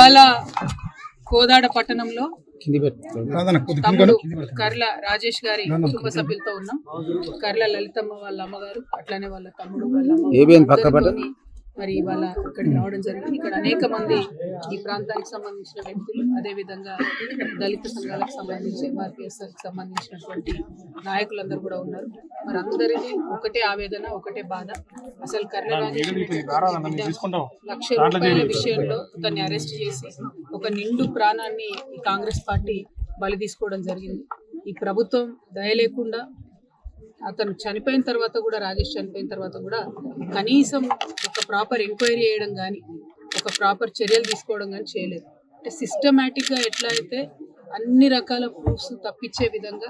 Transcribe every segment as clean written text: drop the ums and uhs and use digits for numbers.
ఇవాళ కోదాడ పట్టణంలో తమ్ముడు కర్ల రాజేష్ గారి కుటుంబ సభ్యులతో ఉన్నాం. కర్ల లలితమ్మ వాళ్ళ అమ్మగారు, అట్లానే వాళ్ళ తమ్ముడు, వాళ్ళ అమ్మ మరి వాళ్ళ ఇక్కడికి రావడం జరిగింది. ఇక్కడ అనేక మంది ఈ ప్రాంతానికి సంబంధించిన వ్యక్తులు, అదే విధంగా దళిత సంఘాలకు సంబంధించి MRPSకి సంబంధించినటువంటి నాయకులందరూ కూడా ఉన్నారు. మరి అందరికీ ఒకటే ఆవేదన, ఒకటే బాధ. అసలు కర్ల రాజేష్ ₹1,00,000 విషయంలో దాన్ని అరెస్ట్ చేసి ఒక నిండు ప్రాణాన్ని ఈ కాంగ్రెస్ పార్టీ బలి తీసుకోవడం జరిగింది. ఈ ప్రభుత్వం దయ లేకుండా అతను చనిపోయిన తర్వాత కూడా, రాజేష్ చనిపోయిన తర్వాత కూడా కనీసం ఒక ప్రాపర్ ఎంక్వైరీ చేయడం కానీ, ఒక ప్రాపర్ చర్యలు తీసుకోవడం కానీ చేయలేదు. అంటే సిస్టమేటిక్గా ఎట్లా అయితే అన్ని రకాల ప్రూఫ్స్ తప్పించే విధంగా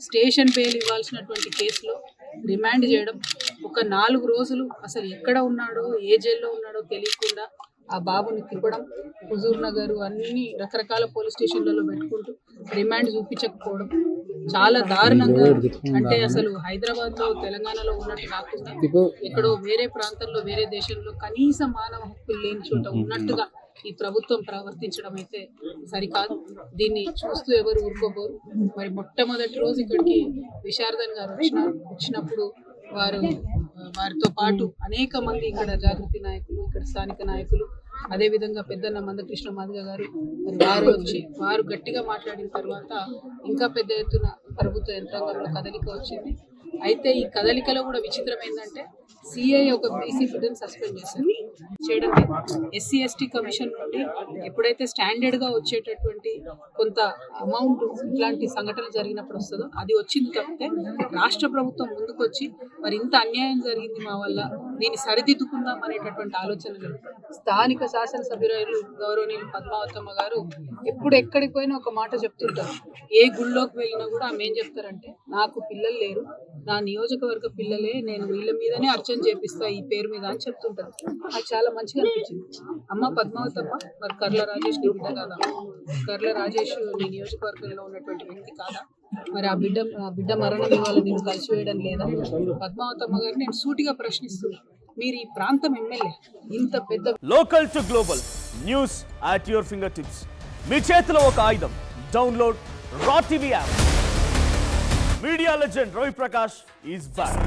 స్టేషన్ బెయిల్ ఇవ్వాల్సినటువంటి కేసులో రిమాండ్ చేయడం, ఒక 4 రోజులు అసలు ఎక్కడ ఉన్నాడో, ఏ జైల్లో ఉన్నాడో తెలియకుండా ఆ బాబుని తిప్పడం, హుజూర్ నగర్ అన్ని రకరకాల పోలీస్ స్టేషన్లలో పెట్టుకుంటూ రిమాండ్ చూపించకపోవడం చాలా దారుణంగా. అంటే అసలు హైదరాబాద్లో, తెలంగాణలో ఉన్నట్టు కాకుండా ఎక్కడో వేరే ప్రాంతంలో, వేరే దేశంలో కనీస మానవ హక్కులు లేని చోట ఉన్నట్టుగా ఈ ప్రభుత్వం ప్రవర్తించడం అయితే సరికాదు. దీన్ని చూస్తూ ఎవరు ఊరుకోబోరు. మరి మొట్టమొదటి రోజు ఇక్కడికి విశారదన్ గారు వచ్చినప్పుడు వారితో పాటు అనేక మంది ఇక్కడ జాగృతి నాయకులు, ఇక్కడ స్థానిక నాయకులు, అదేవిధంగా పెద్దన్న మందకృష్ణ మాదిగ గారు మరి వారు గట్టిగా మాట్లాడిన తర్వాత ఇంకా పెద్ద ఎత్తున ప్రభుత్వ యంత్రాంగంలో కదలిక వచ్చింది. అయితే ఈ కదలికలో కూడా విచిత్రం ఏంటంటే సిఐ ఒక బీసీ బిడ్డను సస్పెండ్ చేయడం ఎస్సీ ఎస్టీ కమిషన్ నుండి ఎప్పుడైతే స్టాండర్డ్గా వచ్చేటటువంటి కొంత అమౌంట్ ఇట్లాంటి సంఘటనలు జరిగినప్పుడు వస్తుందో అది వచ్చింది తప్పితే రాష్ట్ర ప్రభుత్వం ముందుకొచ్చి మరి ఇంత అన్యాయం జరిగింది మా వల్ల, దీన్ని సరిదిద్దుకుందాం అనేటటువంటి ఆలోచనలు స్థానిక శాసనసభ్యురాలు గౌరవనీయులు పద్మావతమ్మ గారు ఎప్పుడు ఎక్కడికి పోయినా ఒక మాట చెప్తుంటారు. ఏ గుళ్ళోకి వెళ్ళినా కూడా ఆమె ఏం చెప్తారంటే, నాకు పిల్లలు లేరు, నా నియోజకవర్గ పిల్లలే, నేను వీళ్ళ మీదనే అర్చన చేపిస్తా ఈ పేరు మీద అని చెప్తుంటారు. నాకు చాలా మంచిగా అనిపించింది. అమ్మ పద్మావతమ్మ, మరి కర్ల రాజేష్ నీ బిడ్డ కాదా? కర్ల రాజేష్ నీ నియోజకవర్గంలో ఉన్నటువంటి వ్యక్తి కాదా? మరి ఆ బిడ్డ మరణం ఇవాళ నేను కలిసివేయడం లేదా? పద్మావతమ్మ గారిని నేను సూటిగా ప్రశ్నిస్తున్నాను. మీరు ఈ ప్రాంతం ఎమ్మెల్యే, ఇంత పెద్ద local to global news at your fingertips, మీ చేతిలో ఒక ఆయుధం. Download Raw TV app. Media legend Ravi Prakash is back.